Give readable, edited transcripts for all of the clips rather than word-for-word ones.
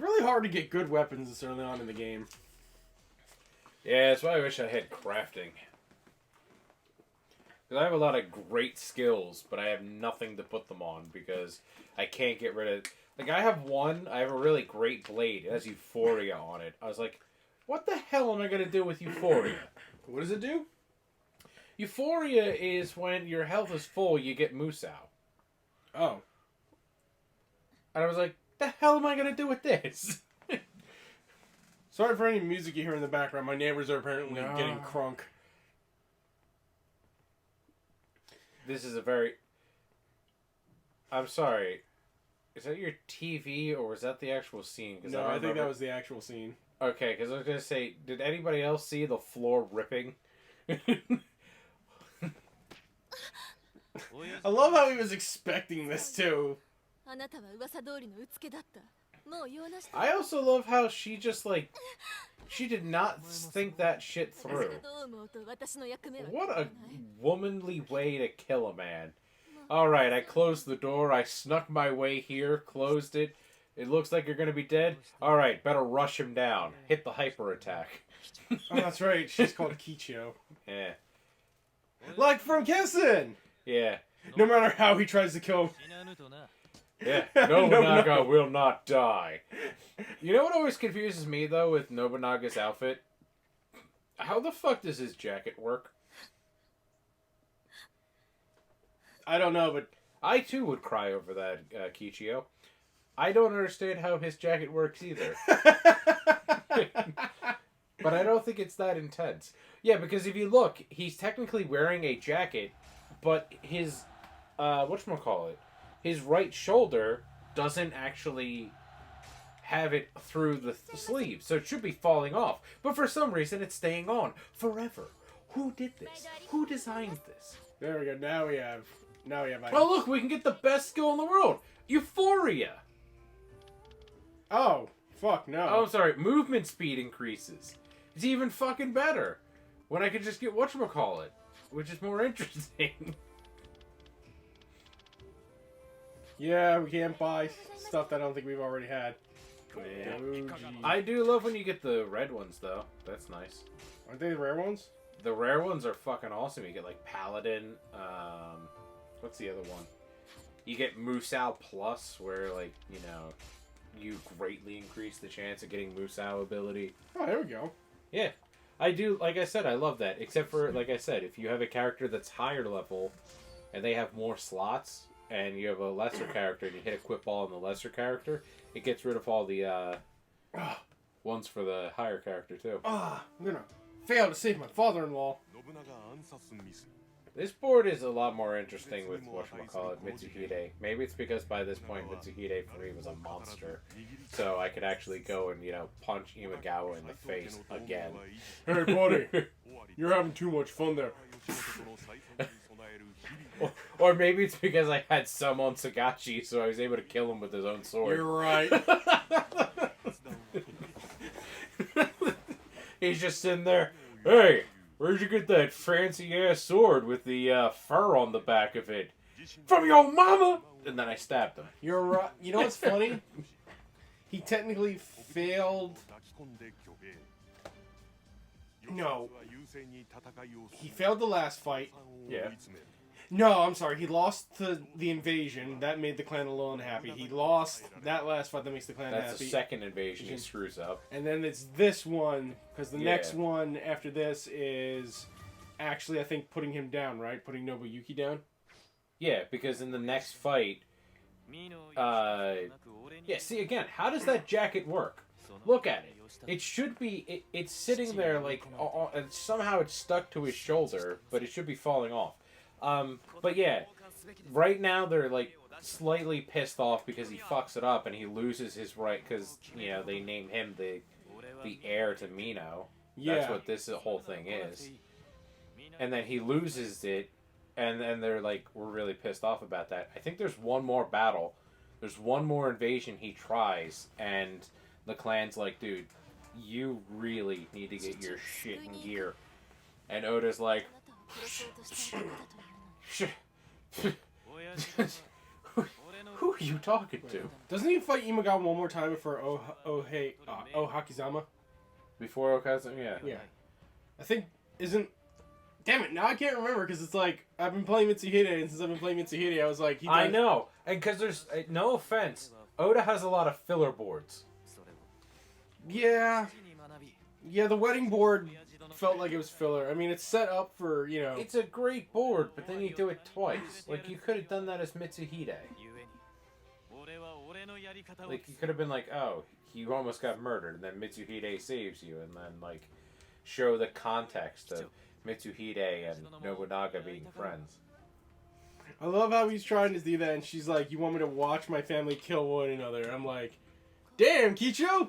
really hard to get good weapons this early on in the game. Yeah, that's why I wish I had crafting. Because I have a lot of great skills, but I have nothing to put them on because I can't get rid of... Like, I have a really great blade. It has Euphoria on it. I was like, what the hell am I going to do with Euphoria? What does it do? Euphoria is when your health is full, you get Musou. Oh. And I was like, the hell am I going to do with this? Sorry for any music you hear in the background. My neighbors are apparently getting crunk. This is a very... I'm sorry. Is that your TV or was that the actual scene? No, I think that was the actual scene. Okay, because I was going to say, did anybody else see the floor ripping? I love how he was expecting this too. I also love how she just, like, she did not think that shit through. What a womanly way to kill a man. Alright, I closed the door, I snuck my way here, closed it. It looks like you're gonna be dead. Alright, better rush him down. Hit the hyper attack. Oh, that's right, she's called Kichio. Yeah. Like from Kessen! Yeah. No matter how he tries to kill him. Yeah, Nobunaga will not die. You know what always confuses me, though, with Nobunaga's outfit? How the fuck does his jacket work? I don't know, but... I, too, would cry over that, Kichio. I don't understand how his jacket works, either. But I don't think it's that intense. Yeah, because if you look, he's technically wearing a jacket, but his, whatchamacallit, his right shoulder doesn't actually have it through the sleeve, so it should be falling off. But for some reason, it's staying on forever. Who did this? Who designed this? There we go. Now we have. Oh look, we can get the best skill in the world, Euphoria. Oh fuck no. Oh, I'm sorry. Movement speed increases. It's even fucking better when I could just get whatchamacallit, which is more interesting. Yeah, we can't buy stuff that I don't think we've already had. Yeah. Oh, I do love when you get the red ones, though. That's nice. aren't they the rare ones? The rare ones are fucking awesome. You get, like, Paladin. What's the other one? You get Musou Plus, where, like, you know, you greatly increase the chance of getting Musou ability. Oh, there we go. Yeah. I do, like I said, I love that. Except for, like I said, if you have a character that's higher level, and they have more slots, and you have a lesser character, and you hit equip all on the lesser character, it gets rid of all the ones for the higher character, too. I'm gonna fail to save my father-in-law. This board is a lot more interesting with whatchamacallit, Mitsuhide. Maybe it's because by this point, Mitsuhide for me was a monster. So I could actually go and, you know, punch Imagawa in the face again. Hey, buddy, you're having too much fun there. Or maybe it's because I had some on Sagachi, so I was able to kill him with his own sword. You're right. He's just sitting there, hey, where'd you get that fancy-ass sword with the fur on the back of it? From your mama! And then I stabbed him. You're right. You know what's funny? He technically failed... No. He failed the last fight. Yeah. No, I'm sorry. He lost the invasion. That made the clan alone happy. He lost that last fight that makes the clan happy. That's the second invasion he screws up. And then it's this one, because the next one after this is actually, I think, putting him down, right? Putting Nobuyuki down? Yeah, because in the next fight... yeah, see, again, how does that jacket work? Look at it. It should be... It's sitting there, like, and somehow it's stuck to his shoulder, but it should be falling off. But yeah, right now they're, like, slightly pissed off because he fucks it up and he loses his right, because, you know, they name him the heir to Mino. Yeah. That's what this whole thing is. And then he loses it, and then they're like, we're really pissed off about that. I think there's one more battle. There's one more invasion he tries, and the clan's like, dude, you really need to get your shit in gear. And Oda's like, who you talking to? Doesn't he fight Imagawa one more time before Hakizama? Before Okazama? Yeah. Yeah. I think, isn't... Damn it, now I can't remember, because it's like, I've been playing Mitsuhide, and since I've been playing Mitsuhide, I was like... I know. And because there's, no offense, Oda has a lot of filler boards. Yeah. Yeah, the wedding board felt like it was filler. I mean, it's set up for, you know... It's a great board, but then you do it twice. Like, you could have done that as Mitsuhide. Like, you could have been like, oh, you almost got murdered, and then Mitsuhide saves you, and then, like, show the context of Mitsuhide and Nobunaga being friends. I love how he's trying to do that, and she's like, you want me to watch my family kill one another? I'm like, damn, Kicho!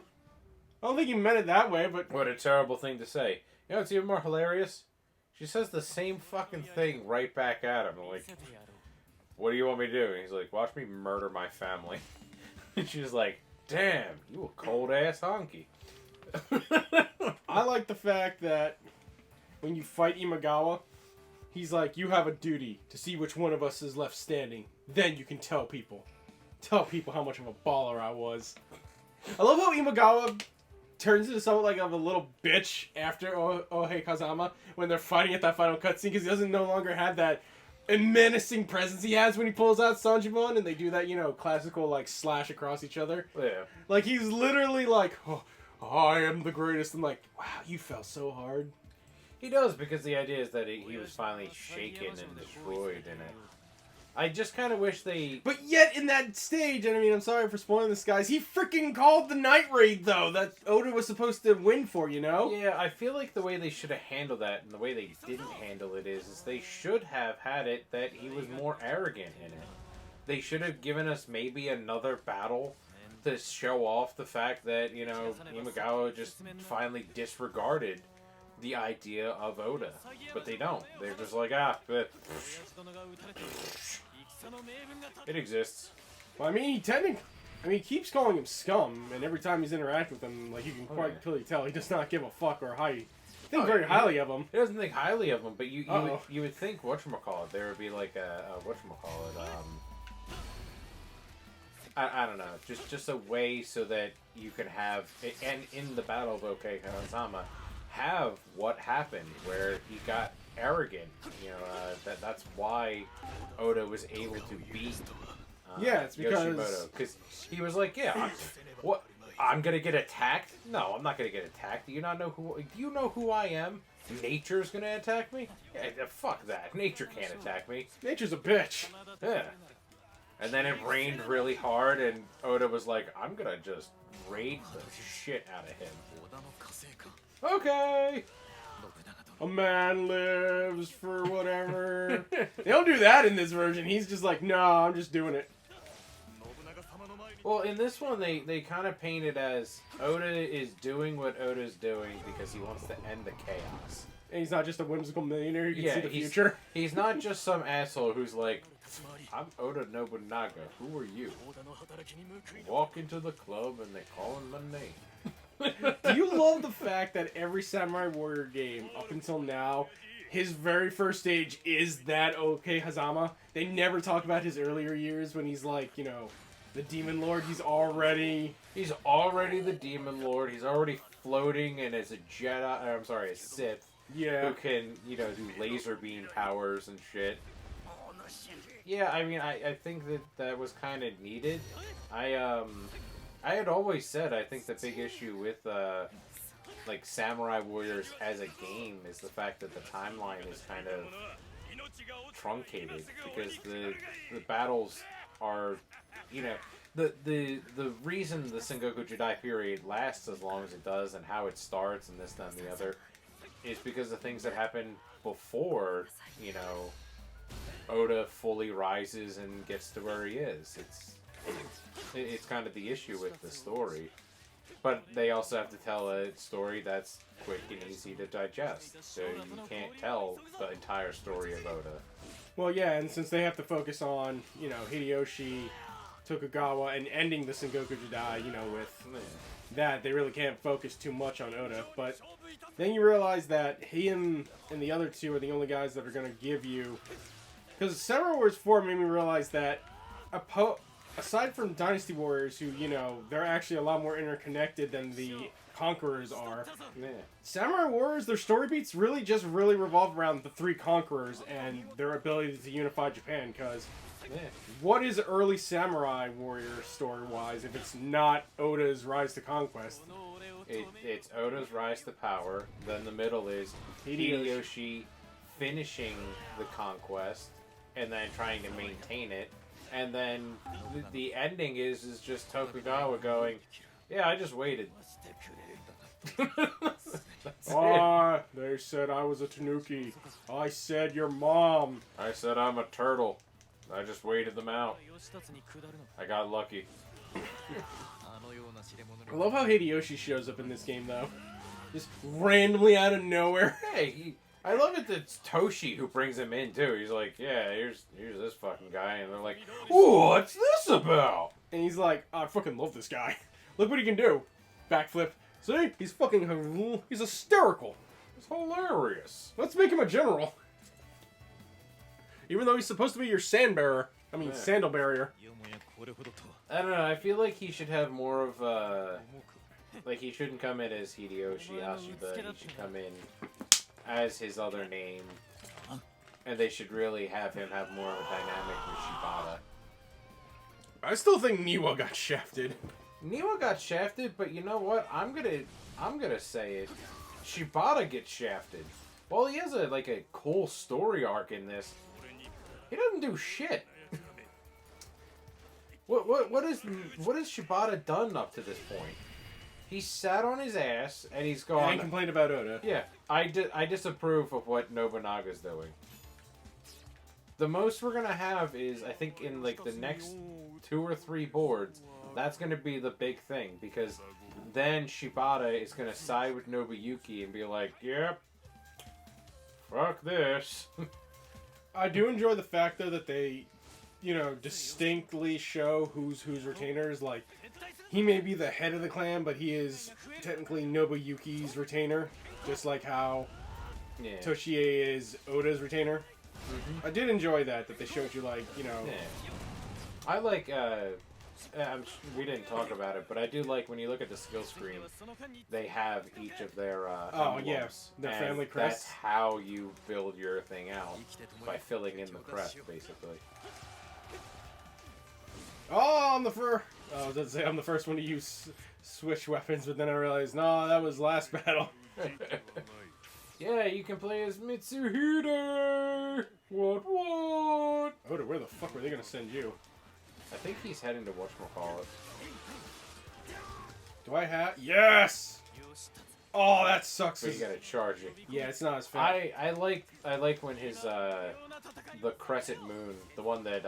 I don't think he meant it that way, but... What a terrible thing to say. You know what's even more hilarious? She says the same fucking thing right back at him. Like, what do you want me to do? And he's like, watch me murder my family. And she's like, damn, you a cold-ass honky. I like the fact that when you fight Imagawa, he's like, you have a duty to see which one of us is left standing. Then you can tell people. Tell people how much of a baller I was. I love how Imagawa turns into somewhat like of a little bitch after Ohei Kazama when they're fighting at that final cutscene, because he doesn't no longer have that menacing presence he has when he pulls out Sanjimon and they do that, you know, classical like slash across each other. Yeah. Like, he's literally like, oh, I am the greatest, and like, wow, you fell so hard. He does, because the idea is that he was finally shaken and destroyed in it. I just kind of wish they... But yet, in that stage, and I mean, I'm sorry for spoiling this, guys, he freaking called the Night Raid, though, that Oda was supposed to win for, you know? Yeah, I feel like the way they should have handled that, and the way they didn't handle it is they should have had it that he was more arrogant in it. They should have given us maybe another battle to show off the fact that, you know, Imagawa just finally disregarded the idea of Oda. But they don't. They're just like, but it exists. Well, I mean, he keeps calling him scum, and every time he's interacting with him, like, you can quite clearly tell he does not give a fuck or think very highly of him. He doesn't think highly of him, but you would think, whatchamacallit, there would be like a whatchamacallit, I don't know, just a way so that you can have, and in the Battle of Ohei Kazama, have what happened where he got arrogant. You know, that's why Oda was able to beat it's because Yoshimoto, because he was like, I'm gonna get attacked? No, I'm not gonna get attacked. Do you know who I am? Nature's gonna attack me? Yeah, fuck that. Nature can't attack me. Nature's a bitch. Yeah. And then it rained really hard, and Oda was like, I'm gonna just raid the shit out of him. Okay. A man lives for whatever. They don't do that in this version. He's just like, no, I'm just doing it. Well, in this one, they kind of paint it as Oda is doing what Oda's doing because he wants to end the chaos. And he's not just a whimsical millionaire who can see the future. He's not just some asshole who's like, I'm Oda Nobunaga. Who are you? Walk into the club and they calling my name. Do you love the fact that every Samurai Warrior game up until now, his very first stage is that Ohei Kazama? They never talk about his earlier years when he's like, you know, the Demon Lord. He's already the Demon Lord. He's already floating and as a Jedi. I'm sorry, a Sith. Yeah. Who can, you know, do laser beam powers and shit. Yeah, I mean, I think that was kind of needed. I had always said I think the big issue with like Samurai Warriors as a game is the fact that the timeline is kind of truncated because the battles are, you know, the reason the Sengoku Jidai period lasts as long as it does and how it starts and this, that, and the other is because the things that happen before, you know, Oda fully rises and gets to where he is. It's kind of the issue with the story. But they also have to tell a story that's quick and easy to digest. So you can't tell the entire story of Oda. Well, yeah, and since they have to focus on, you know, Hideyoshi, Tokugawa, and ending the Sengoku Jidai, you know, with that, they really can't focus too much on Oda. But then you realize that he and the other two are the only guys that are going to give you... Because Samurai Warriors 4 made me realize that aside from Dynasty Warriors, who, you know, they're actually a lot more interconnected than the Conquerors are. Yeah. Samurai Warriors, their story beats really revolve around the three Conquerors and their ability to unify Japan, because Yeah. what is early Samurai Warrior story-wise if it's not Oda's Rise to Conquest? It's Oda's rise to power. Then the middle is Hideyoshi finishing the conquest and then trying to maintain it. And then the ending is just Tokugawa going, yeah, I just waited. That's it. They said I was a Tanuki. I said your mom. I said I'm a turtle. I just waited them out. I got lucky. I love how Hideyoshi shows up in this game, though. Just randomly out of nowhere. Hey, I love it that it's Toshi who brings him in, too. He's like, yeah, here's this fucking guy. And they're like, ooh, what's this about? And he's like, I fucking love this guy. Look what he can do. Backflip. See? He's fucking... He's hysterical. It's hilarious. Let's make him a general. Even though he's supposed to be your sand bearer. I mean, Yeah. sandal barrier. I don't know. I feel like he should have more of a... Like, he shouldn't come in as Hideyoshi Ashiba. He should come in as his other name. And they should really have him have more of a dynamic with Shibata. I still think Niwa got shafted. Niwa got shafted, but you know what? I'm gonna say it. Shibata gets shafted. Well, he has a cool story arc in this. He doesn't do shit. What has Shibata done up to this point? He sat on his ass and he's gone. And complained about Oda. Yeah, I disapprove of what Nobunaga's doing. The most we're gonna have is, I think, in like the next 2 or 3 boards, that's gonna be the big thing, because then Shibata is gonna side with Nobuyuki and be like, yep, fuck this. I do enjoy the fact, though, that they, you know, distinctly show who's retainers. Like, he may be the head of the clan, but he is technically Nobuyuki's retainer. Just like how Yeah. Toshie is Oda's retainer. I did enjoy that they showed you, like, you know... Yeah. I like, we didn't talk about it, but I do like when you look at the skill screen, they have each of their emblems, yeah, their and family crests. That's how you build your thing out, by filling in the crest, basically. Oh, I'm the first... I was going to say I'm the first one to use switch weapons, but then I realized, no, that was last battle. Yeah, you can play as Mitsuhide! What? Oda, where the fuck were they going to send you? I think he's heading to whatchamacallit. Do I have... Yes! Oh, that sucks. But you gotta charge it. Yeah, it's not as fast. I like when his the Crescent Moon, the one that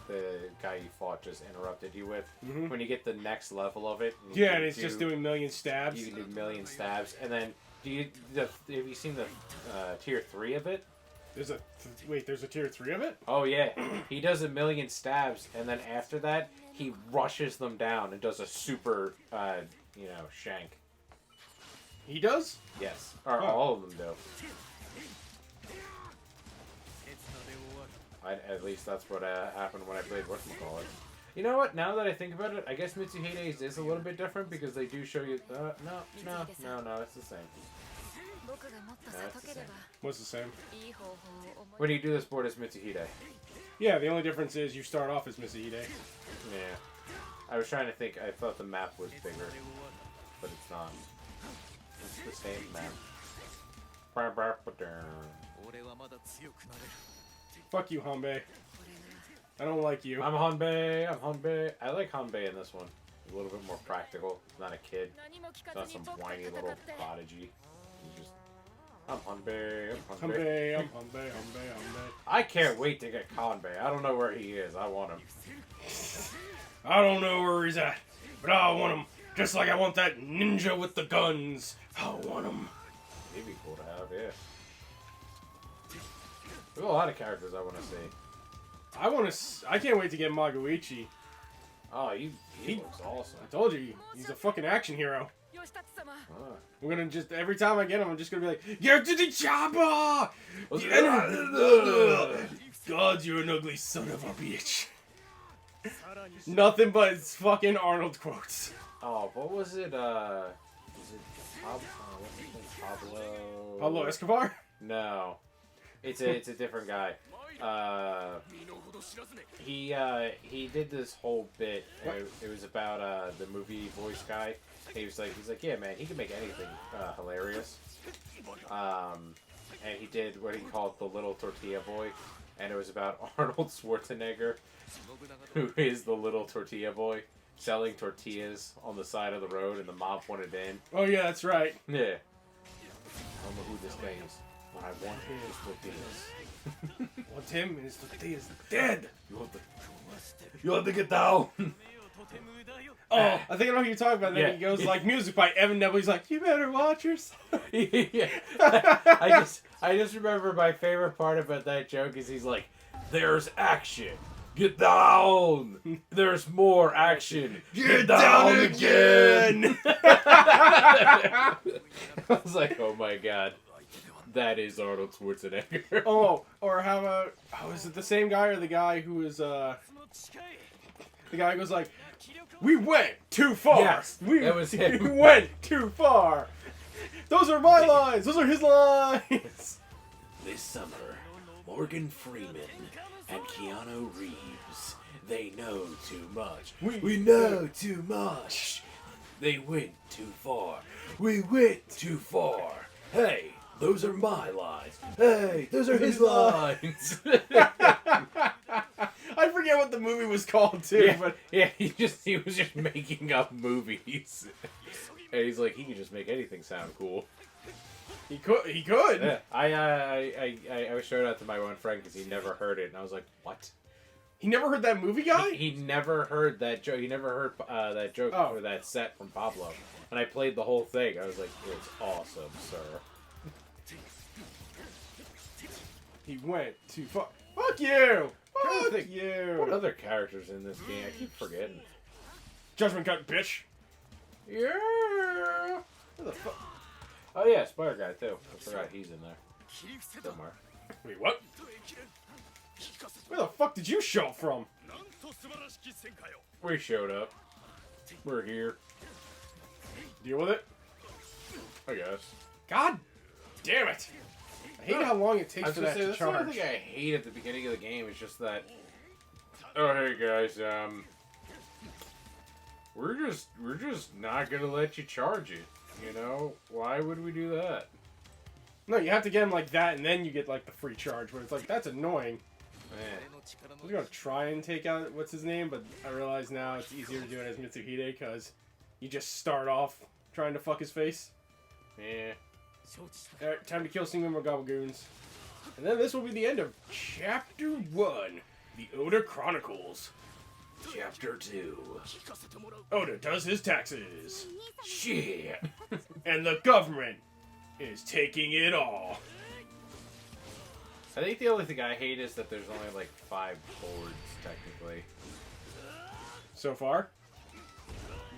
the guy you fought just interrupted you with, when you get the next level of it. Yeah, and it's just doing million stabs. You can do million stabs, and then have you seen the tier 3 of it? There's a there's a tier 3 of it? Oh yeah, he does a million stabs, and then after that he rushes them down and does a super shank. He does? Yes, or Oh. all of them do. At least that's what happened when I played whatchamacallit. You know what? Now that I think about it, I guess Mitsuhide's is a little bit different because they do show you. No, it's the same. That's the same. What's the same? When you do this board as Mitsuhide. Yeah, the only difference is you start off as Mitsuhide. Yeah. I was trying to think. I thought the map was bigger, but it's not. It's the same map. Fuck you, Hanbei. I don't like you. I'm Hanbei. I like Hanbei in this one. A little bit more practical. He's not a kid. He's not some whiny little prodigy. He's just... I'm Hanbei. Hanbei. I can't wait to get Hanbei. I don't know where he is. I want him. I don't know where he's at, but I want him. Just like I want that ninja with the guns. I want him. He'd be cool to have, yeah. There's a lot of characters I want to see. I can't wait to get Magoichi. Oh, he looks awesome. I told you, he's a fucking action hero. Ah. We're gonna just, every time I get him, I'm just gonna be like, get to the chopper! God, you're an ugly son of a bitch. Nothing but fucking Arnold quotes. Oh, what was it? Is it what's his name? Pablo? Pablo Escobar? No, it's a different guy. He did this whole bit. It was about the movie voice guy. He's like, yeah, man, he can make anything hilarious. And he did what he called the Little Tortilla Boy, and it was about Arnold Schwarzenegger, who is the Little Tortilla Boy, selling tortillas on the side of the road, and the mob wanted in. Oh yeah, that's right. Yeah. I don't know who this guy is, but I want his tortillas. Want him and his tortillas dead. You have to get down. Oh, I think I know who you're talking about. And then he goes like, music by Evan Neville. He's like, you better watch yourself. Yeah. I just remember my favorite part about that joke is he's like, there's action. Get down. There's more action. Get down again. I was like, oh my god. That is Arnold Schwarzenegger. Oh, or how about, is it the same guy or the guy who is, the guy goes like, we went too far. Yes, that was him. We went too far. Those are my lines. Those are his lines. This summer, Morgan Freeman and Keanu Reeves, they know too much. We know too much. They went too far. We went too far. Hey, those are my lines. Hey, those are his lines. I forget what the movie was called too, but he was just making up movies. And he's like, he could just make anything sound cool. he could. Yeah, I showed out to my one friend because he never heard it, and I was like, what? He never heard that movie guy? He never heard that joke. He never heard that joke or that set from Pablo. And I played the whole thing. I was like, it's awesome, sir. He went too far. Fuck you! Fuck you! What other characters in this game? I keep forgetting. Judgment Cut, bitch! Yeah! Where the fuck? Oh yeah, Spider Guy too. I forgot he's in there. Somewhere. Wait, what? Where the fuck did you show up from? We showed up. We're here. Deal with it? I guess. God damn it! I hate how long it takes for that to that's the only charge. thing I hate at the beginning of the game is just that. Oh hey guys, we're just not gonna let you charge it. You know, why would we do that? No, you have to get him like that, and then you get like the free charge. Where it's like that's annoying. Man. I was gonna try and take out what's his name, but I realize now it's easier to do it as Mitsuhide because you just start off trying to fuck his face. Yeah. Alright, time to kill some more Gobblegoons. And then this will be the end of Chapter 1, The Oda Chronicles. Chapter 2. Oda does his taxes. Shit. And the government is taking it all. I think the only thing I hate is that there's only like 5 boards, technically. So far?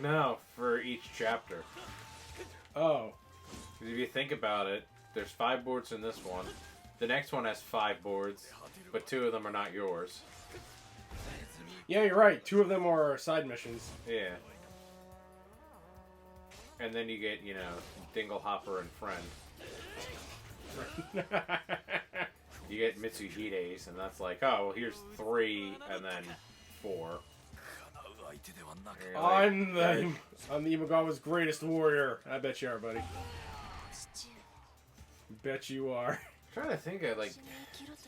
No, for each chapter. Oh. If you think about it, there's 5 boards in this one. The next one has 5 boards, but 2 of them are not yours. Yeah, you're right. 2 of them are side missions. Yeah. And then you get, you know, Dinglehopper and Friend. You get Mitsuhide's, and that's like, oh, well, here's 3, and then 4. I'm the Imagawa's greatest warrior. I bet you are, buddy. Bet you are. I'm trying to think of, like,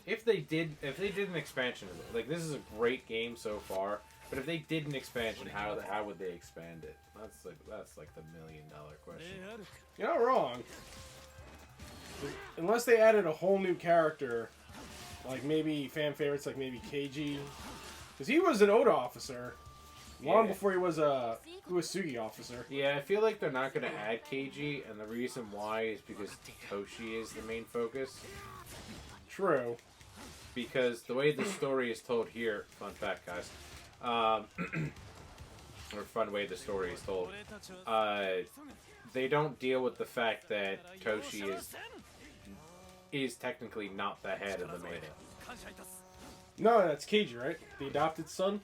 if they did an expansion of it, like, this is a great game so far, but if they did an expansion, how would they expand it? That's like the $1 million question. You're not wrong. Unless they added a whole new character, like maybe fan favorites, like maybe Keiji, because he was an Oda officer long before he was a Uesugi officer. Yeah, I feel like they're not going to add Keiji, and the reason why is because Toshi is the main focus. True. Because the way the story is told here, fun fact, guys, or fun way the story is told, they don't deal with the fact that Toshi is technically not the head of the Maida. No, that's Keiji, right? The adopted son?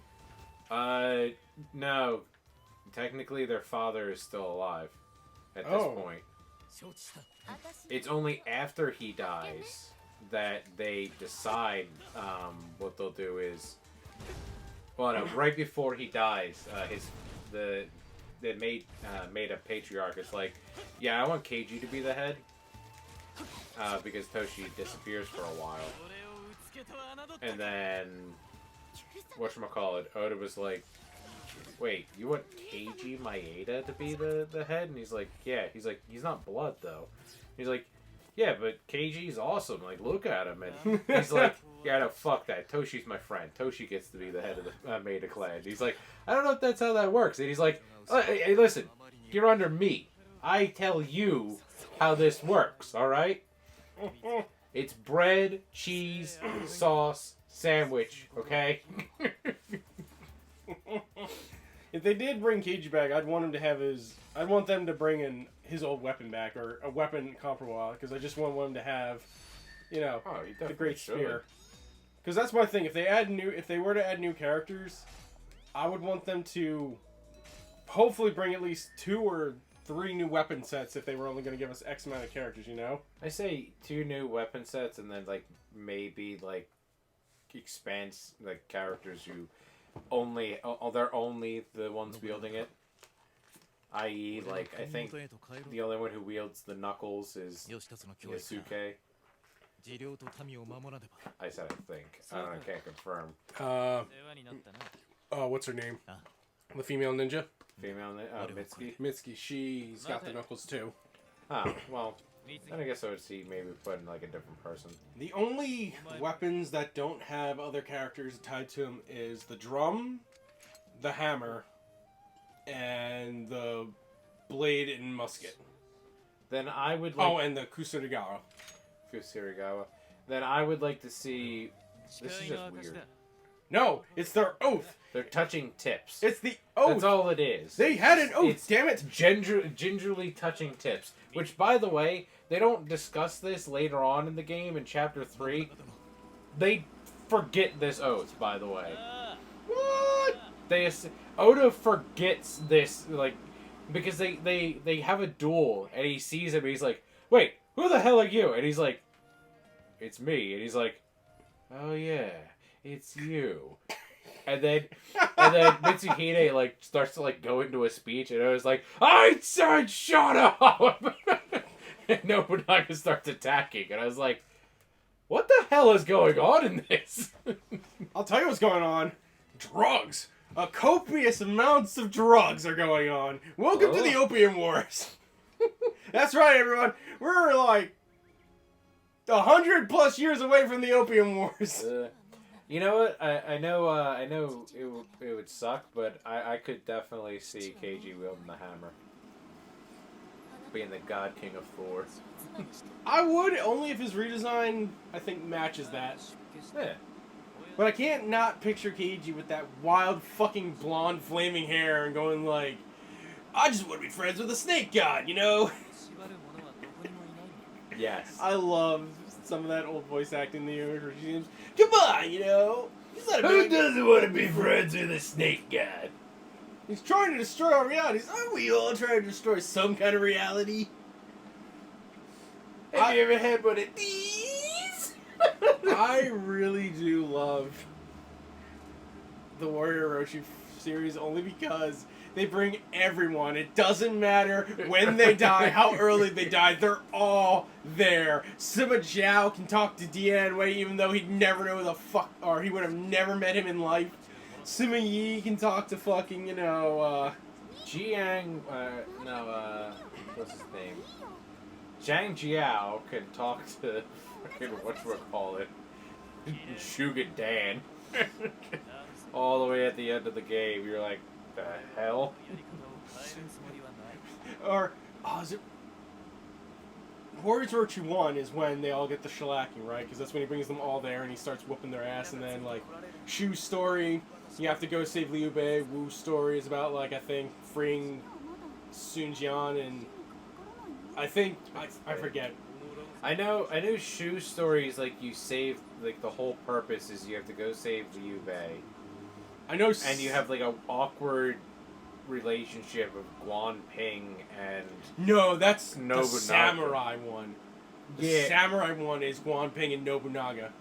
No. Technically, their father is still alive at this point. It's only after he dies that they decide what they'll do is... Well, no, right before he dies, they made a patriarch. It's like, yeah, I want Keiji to be the head because Toshi disappears for a while, and then whatchamacallit, Oda was like, wait, you want Keiji Maeda to be the head? And he's like, yeah. He's like, he's not blood though. He's like, yeah, but Keiji's awesome. Like, look at him. And he's like, yeah, no, fuck that. Toshi's my friend. Toshi gets to be the head of the Maeda clan. He's like, I don't know if that's how that works. And he's like, hey, listen, you're under me. I tell you how this works, alright? It's bread, cheese, sauce, sandwich, okay? If they did bring Keiji back, I'd want him to have I'd want them to bring in his old weapon back, or a weapon comparable, because I just want him to have, the Great Spear. Because that's my thing. If they were to add new characters, I would want them to hopefully bring at least 2 or 3 new weapon sets if they were only going to give us X amount of characters, you know? I say 2 new weapon sets, and then, like, maybe, like, expands, like, characters who they're only the ones wielding it. I.e., like, I think the only one who wields the knuckles is Yasuke. I said I think. I can't confirm. What's her name? The female ninja? Mitsuki? Mitsuki, she's got the knuckles too. Ah, well, then I guess I would see maybe put in, like, a different person. The only weapons that don't have other characters tied to them is the drum, the hammer, and the blade and musket. Then I would like... Oh, and the Kusurigawa. Then I would like to see... This is just weird. No, it's their oath. They're touching tips. It's the oath. That's all it is. They had an oath, damn it. Gingerly touching tips. Which, by the way, they don't discuss this later on in the game in Chapter 3. They forget this oath, by the way. What? Oda forgets this, like, because they have a duel, and he sees him, and he's like, wait, who the hell are you? And he's like, it's me. And he's like, oh yeah, it's you. And then Mitsuhide, like, starts to, like, go into a speech, and I was like, I said shut up! And Nobunaga starts attacking, and I was like, what the hell is going on in this? I'll tell you what's going on. Drugs. Copious amounts of drugs are going on. Welcome to the Opium Wars. That's right, everyone. We're like 100+ years away from the Opium Wars. You know what? I know it would suck, but I could definitely see Keiji wielding the hammer, being the God King of Thor. I would, only if his redesign, I think, matches that. Yeah. But I can't not picture Keiji with that wild fucking blonde flaming hair and going like, I just want to be friends with a snake god, you know? Yes. I love some of that old voice acting the regimes. Come on, you know? Who doesn't want to be friends with a snake god? He's trying to destroy our realities. Aren't we all trying to destroy some kind of reality? Have you ever had one of these? I really do love the Warrior Orochi series only because they bring everyone. It doesn't matter when they die, how early they die. They're all there. Sima Zhao can talk to Dian Wei even though he'd never know who the fuck, or he would have never met him in life. Sima Yi can talk to fucking, Jiang, what's his name? Zhang Jiao can talk to fucking whatchamacallit, Sugar Dan. All the way at the end of the game, you're like, the hell? Or, is it... Warriors Orochi 1 is when they all get the shellacking, right? Because that's when he brings them all there and he starts whooping their ass, and then, like, Shu's story, you have to go save Liu Bei. Wu's story is about, like, I think, freeing Sun Jian, and I think, I forget. I know Shu's story is, like, you save, like, the whole purpose is you have to go save Liu Bei. I know. And you have like a awkward relationship of Guan Ping and No, that's the Nobunaga. samurai one. The Yeah. samurai one is Guan Ping and Nobunaga.